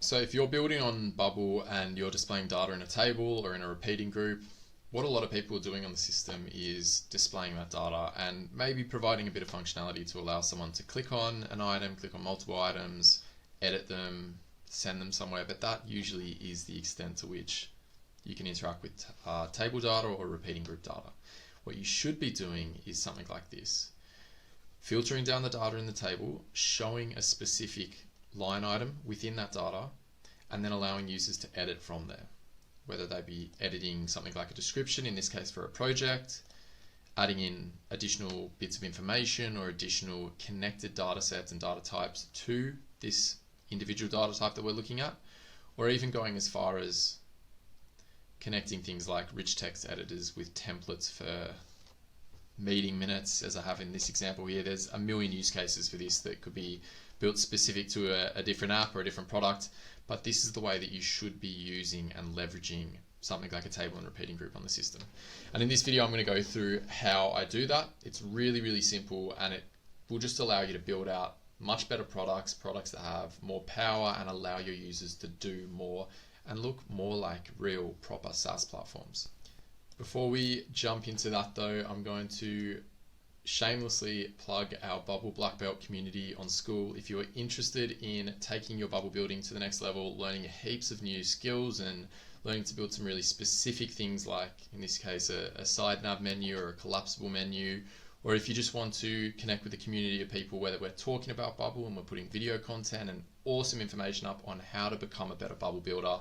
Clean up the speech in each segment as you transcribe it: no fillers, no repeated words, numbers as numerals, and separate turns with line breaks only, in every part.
So if you're building on Bubble and you're displaying data in a table or in a repeating group, what a lot of people are doing on the system is displaying that data and maybe providing a bit of functionality to allow someone to click on an item, click on multiple items, edit them, send them somewhere, but that usually is the extent to which you can interact with table data or repeating group data. What you should be doing is something like this. Filtering down the data in the table, showing a specific line item within that data, and then allowing users to edit from there. Whether they be editing something like a description, in this case for a project, adding in additional bits of information or additional connected data sets and data types to this individual data type that we're looking at, or even going as far as connecting things like rich text editors with templates for meeting minutes, as I have in this example here. There's a million use cases for this that could be built specific to a different app or a different product, but this is the way that you should be using and leveraging something like a table and repeating group on the system. And in this video, I'm going to go through how I do that. It's really, really simple, and it will just allow you to build out much better products that have more power and allow your users to do more and look more like real proper SaaS platforms. Before we jump into that though, I'm going to shamelessly plug our Bubble Black Belt community on Skool. If you're interested in taking your Bubble building to the next level, learning heaps of new skills and learning to build some really specific things like, in this case, a side nav menu or a collapsible menu, or if you just want to connect with a community of people where we're talking about Bubble and we're putting video content and awesome information up on how to become a better Bubble builder,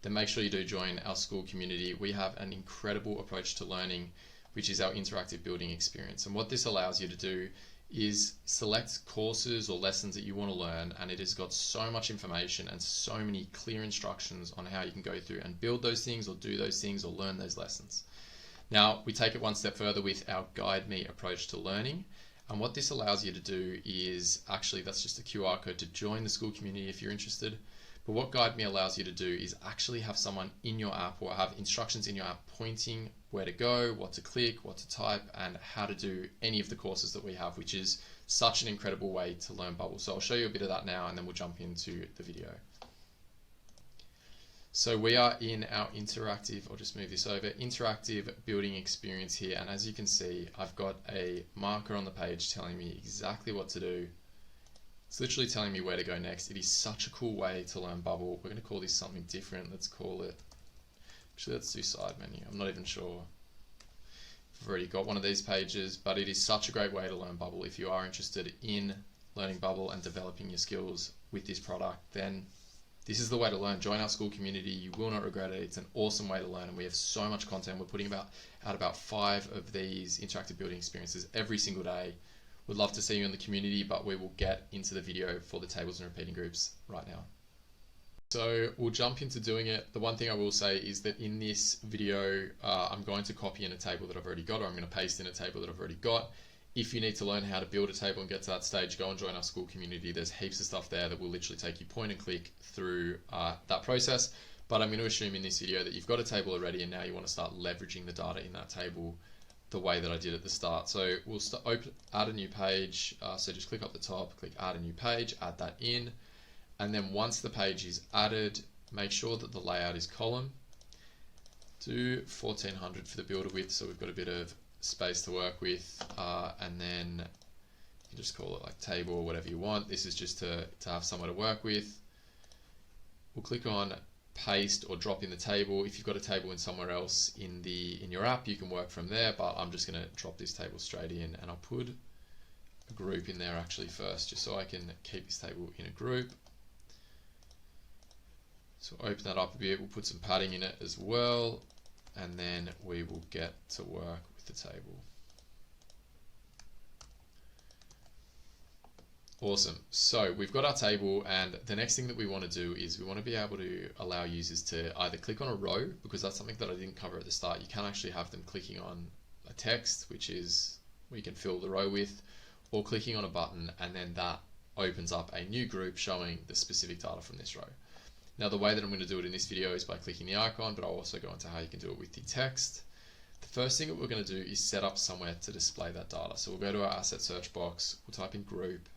then make sure you do join our Skool community. We have an incredible approach to learning, which is our interactive building experience. And what this allows you to do is select courses or lessons that you want to learn, and it has got so much information and so many clear instructions on how you can go through and build those things or do those things or learn those lessons. Now, we take it one step further with our Guide Me approach to learning. And what this allows you to do is actually, that's just a QR code to join the Skool community if you're interested. But what Guide Me allows you to do is actually have someone in your app or have instructions in your app pointing where to go, what to click, what to type, and how to do any of the courses that we have, which is such an incredible way to learn Bubble. So I'll show you a bit of that now, and then we'll jump into the video. So we are in our interactive, I'll just move this over, interactive building experience here. And as you can see, I've got a marker on the page telling me exactly what to do. It's literally telling me where to go next. It is such a cool way to learn Bubble. We're going to call this something different. Let's call it, actually let's do side menu. I'm not even sure if I've already got one of these pages, but it is such a great way to learn Bubble. If you are interested in learning Bubble and developing your skills with this product, then this is the way to learn. Join our Skool community. You will not regret it. It's an awesome way to learn, and we have so much content. We're putting out about 5 of these interactive building experiences every single day. Would love to see you in the community, but we will get into the video for the tables and repeating groups right now. So we'll jump into doing it. The one thing I will say is that in this video, I'm going to copy in a table that I've already got, or I'm going to paste in a table that I've already got. If you need to learn how to build a table and get to that stage, go and join our Skool community. There's heaps of stuff there that will literally take you point and click through that process. But I'm going to assume in this video that you've got a table already and now you want to start leveraging the data in that table the way that I did at the start. So we'll add a new page. So just click up the top, click add a new page, add that in. And then once the page is added, make sure that the layout is column. Do 1400 for the builder width, so we've got a bit of space to work with, and then you can just call it like table or whatever you want. This is just to have somewhere to work with. We'll click on paste or drop in the table. If you've got a table in somewhere else in your app, you can work from there, but I'm just going to drop this table straight in, and I'll put a group in there actually first, just so I can keep this table in a group. So open that up a bit, we'll put some padding in it as well, and then we will get to work with the table. Awesome. So we've got our table, and the next thing that we want to do is we want to be able to allow users to either click on a row, because that's something that I didn't cover at the start. You can actually have them clicking on a text, which is we can fill the row with, or clicking on a button, and then that opens up a new group showing the specific data from this row. Now the way that I'm going to do it in this video is by clicking the icon, but I'll also go into how you can do it with the text. The first thing that we're going to do is set up somewhere to display that data. So we'll go to our asset search box, we'll type in group,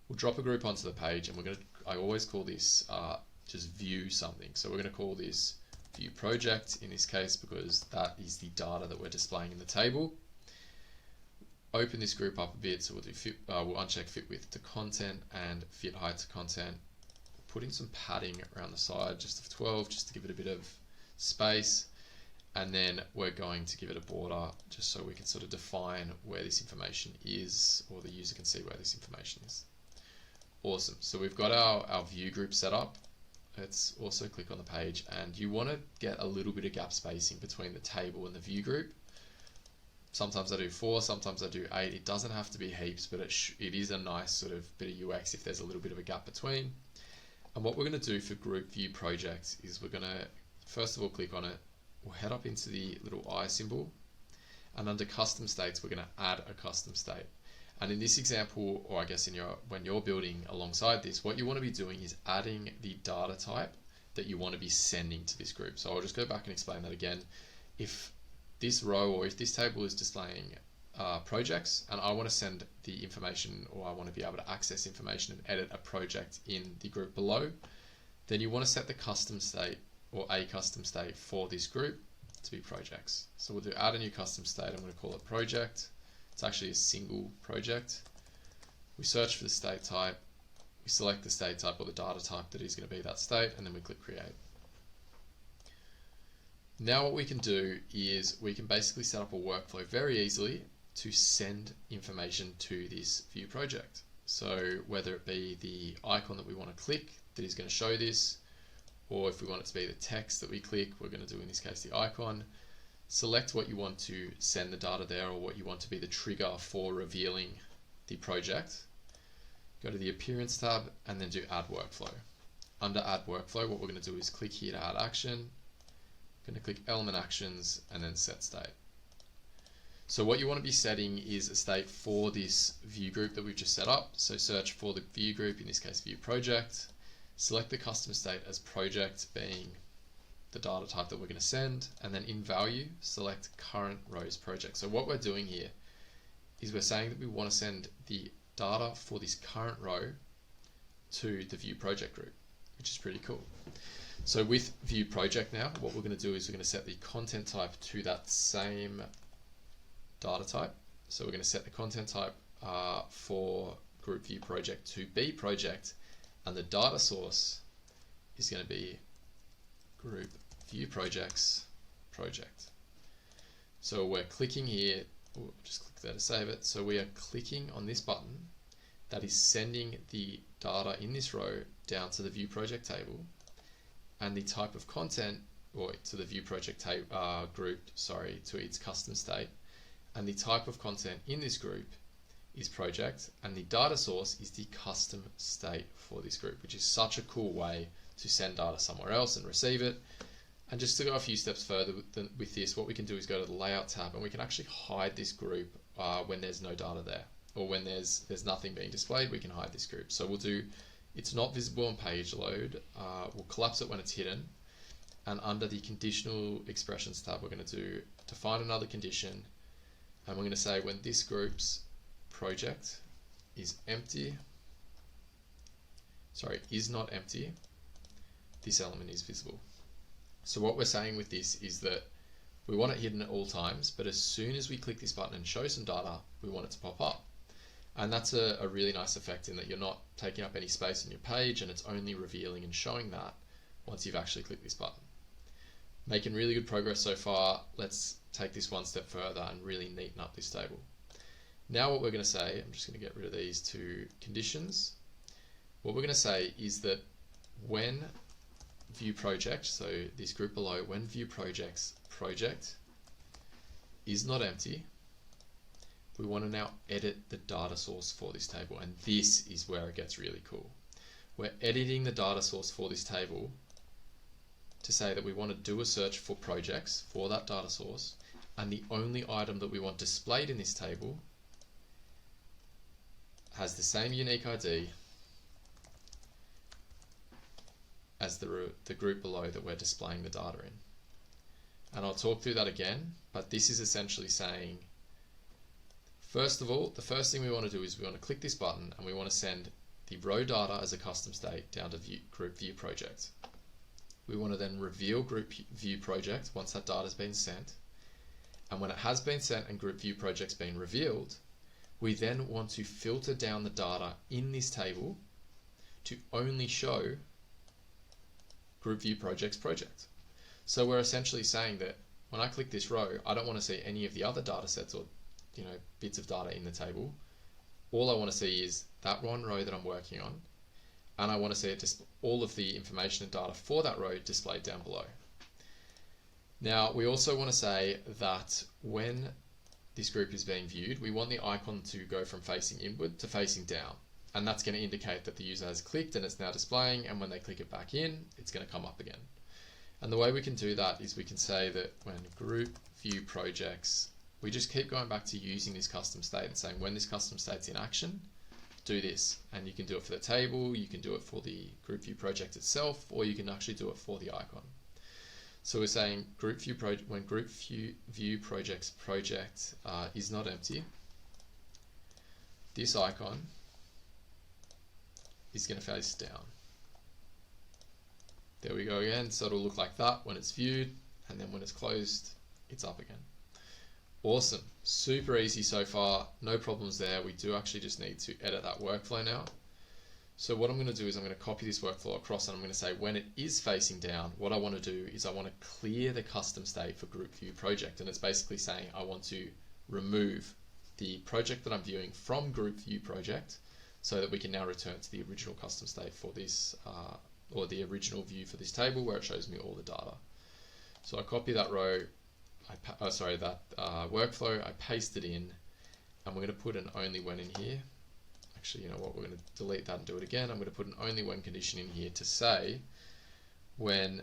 we'll drop a group onto the page, and we're going to, I always call this just view something. So we're going to call this view project in this case because that is the data that we're displaying in the table. Open this group up a bit, so we'll do fit, we'll uncheck fit width to content and fit height to content. Put in some padding around the side, just of 12, just to give it a bit of space. And then we're going to give it a border just so we can sort of define where this information is, or the user can see where this information is. Awesome. So we've got our view group set up. Let's also click on the page, and you want to get a little bit of gap spacing between the table and the view group. Sometimes I do 4, sometimes I do 8. It doesn't have to be heaps, but it is a nice sort of bit of UX if there's a little bit of a gap between. And what we're going to do for group view project is we're going to first of all click on it. We'll head up into the little eye symbol, and under custom states we're going to add a custom state. And in this example, or I guess when you're building alongside this, what you want to be doing is adding the data type that you want to be sending to this group. So I'll just go back and explain that again. If this row or if this table is displaying projects and I want to send the information, or I want to be able to access information and edit a project in the group below, then you want to set the custom state or a custom state for this group to be projects. So we'll do add a new custom state. I'm going to call it project. It's actually a single project. We search for the state type, we select the state type or the data type that is going to be that state, and then we click create. Now what we can do is we can basically set up a workflow very easily to send information to this view project. So whether it be the icon that we want to click that is going to show this, or if we want it to be the text that we click, we're going to do in this case the icon. Select what you want to send the data there, or what you want to be the trigger for revealing the project. Go to the appearance tab and then do add workflow. Under add workflow, what we're going to do is click here to add action. I'm going to click element actions and then set state. So what you want to be setting is a state for this view group that we've just set up. So search for the view group, in this case view project. Select the custom state as project being the data type that we're going to send, and then in value select current rows project. So what we're doing here is we're saying that we want to send the data for this current row to the view project group, which is pretty cool. So with view project now, what we're going to do is we're going to set the content type to that same data type. So we're going to set the content type for group view project to be project, and the data source is going to be group view projects project. So we're clicking here, just click there to save it. So we are clicking on this button that is sending the data in this row down to the view project table, and the type of content, or to the view project group, sorry, to its custom state, and the type of content in this group is project, and the data source is the custom state for this group, which is such a cool way to send data somewhere else and receive it. And just to go a few steps further with this, what we can do is go to the layout tab, and we can actually hide this group when there's no data there, or when there's nothing being displayed. We can hide this group. So we'll do it's not visible on page load. We'll collapse it when it's hidden, and under the conditional expressions tab, we're going to define another condition, and we're going to say when this group's project is not empty, this element is visible. So what we're saying with this is that we want it hidden at all times, but as soon as we click this button and show some data, we want it to pop up. And that's a really nice effect in that you're not taking up any space on your page, and it's only revealing and showing that once you've actually clicked this button. Making really good progress so far. Let's take this one step further and really neaten up this table. Now what we're going to say, I'm just going to get rid of these two conditions. What we're going to say is that when view project, so this group below, when view projects project is not empty, we want to now edit the data source for this table, and this is where it gets really cool. We're editing the data source for this table to say that we want to do a search for projects for that data source, and the only item that we want displayed in this table has the same unique ID as the group below that we're displaying the data in. And I'll talk through that again, but this is essentially saying, first of all, the first thing we want to do is we want to click this button and we want to send the row data as a custom state down to group view project. We want to then reveal group view project once that data has been sent. And when it has been sent and group view project's been revealed, we then want to filter down the data in this table to only show group view project's project. So we're essentially saying that when I click this row, I don't want to see any of the other data sets or bits of data in the table. All I want to see is that one row that I'm working on, and I want to see it all of the information and data for that row displayed down below. Now we also want to say that when this group is being viewed, we want the icon to go from facing inward to facing down, and that's going to indicate that the user has clicked and it's now displaying, and when they click it back in, it's going to come up again. And the way we can do that is we can say that when group view projects, we just keep going back to using this custom state and saying when this custom state's in action, do this. And you can do it for the table, you can do it for the group view project itself, or you can actually do it for the icon. So we're saying when group view project's project is not empty, this icon is going to face down. There we go again. So it'll look like that when it's viewed, and then when it's closed, it's up again. Awesome. Super easy so far. No problems there. We do actually just need to edit that workflow now. So what I'm going to do is I'm going to copy this workflow across, and I'm going to say when it is facing down, what I want to do is I want to clear the custom state for group view project. And it's basically saying I want to remove the project that I'm viewing from group view project so that we can now return to the original custom state for this or the original view for this table where it shows me all the data. So I copy that row, that workflow, I paste it in, and we're going to put an only when in here. Actually, you know what, we're going to delete that and do it again. I'm going to put an only when condition in here to say when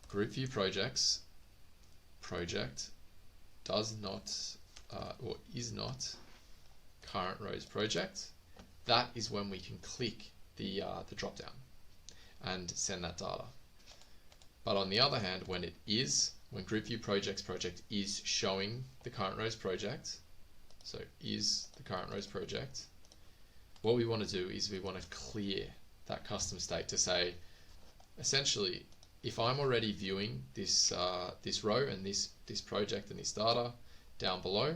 group view project does not or is not current rows project, that is when we can click the drop down and send that data. But on the other hand, when group view project is showing the current rows project, so is the current rows project, what we want to do is we want to clear that custom state to say, essentially, if I'm already viewing this this row and this project and this data down below,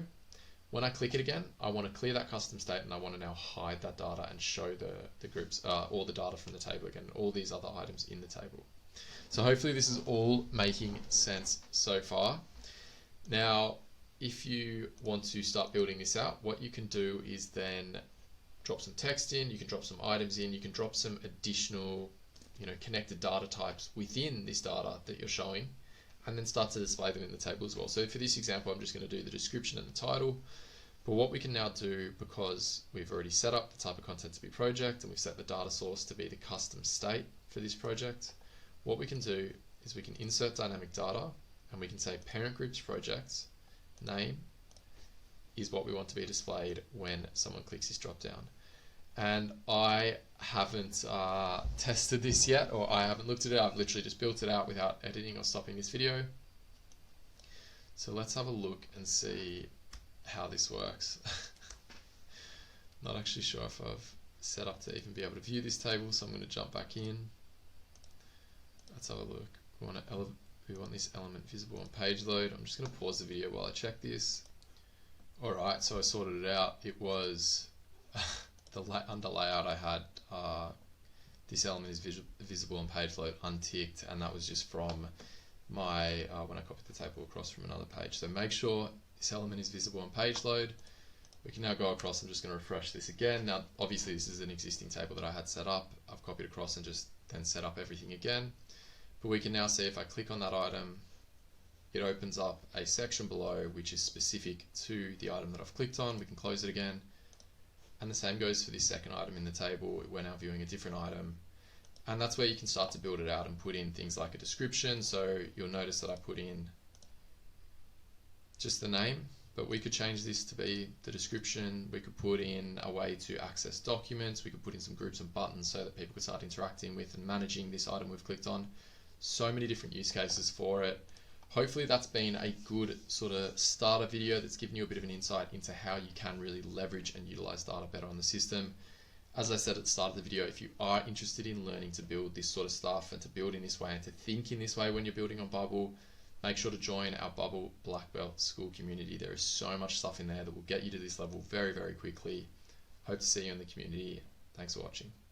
when I click it again, I want to clear that custom state and I want to now hide that data and show the groups, all the data from the table again, all these other items in the table. So hopefully this is all making sense so far. Now, if you want to start building this out, what you can do is then drop some text in, you can drop some items in, you can drop some additional connected data types within this data that you're showing, and then start to display them in the table as well. So for this example, I'm just going to do the description and the title. But what we can now do, because we've already set up the type of content to be project and we've set the data source to be the custom state for this project, what we can do is we can insert dynamic data and we can say parent group's project name is what we want to be displayed when someone clicks this drop down. And I haven't tested this yet, or I haven't looked at it. I've literally just built it out without editing or stopping this video. So let's have a look and see how this works. Not actually sure if I've set up to even be able to view this table, so I'm going to jump back in. Let's have a look. We want this element visible on page load. I'm just going to pause the video while I check this. Alright, so I sorted it out. It was under layout I had this element is visible on page load unticked, and that was just from my when I copied the table across from another page. So make sure this element is visible on page load. We can now go across. I'm just going to refresh this again. Now obviously this is an existing table that I had set up. I've copied across and just then set up everything again. But we can now see if I click on that item, it opens up a section below which is specific to the item that I've clicked on. We can close it again. And the same goes for this second item in the table. We're now viewing a different item. And that's where you can start to build it out and put in things like a description. So you'll notice that I put in just the name, but we could change this to be the description. We could put in a way to access documents. We could put in some groups and buttons so that people could start interacting with and managing this item we've clicked on. So many different use cases for it. Hopefully that's been a good sort of starter video that's given you a bit of an insight into how you can really leverage and utilize data better on the system. As I said at the start of the video, if you are interested in learning to build this sort of stuff and to build in this way and to think in this way when you're building on Bubble, make sure to join our Bubble Black Belt Skool community. There is so much stuff in there that will get you to this level very, very quickly. Hope to see you in the community. Thanks for watching.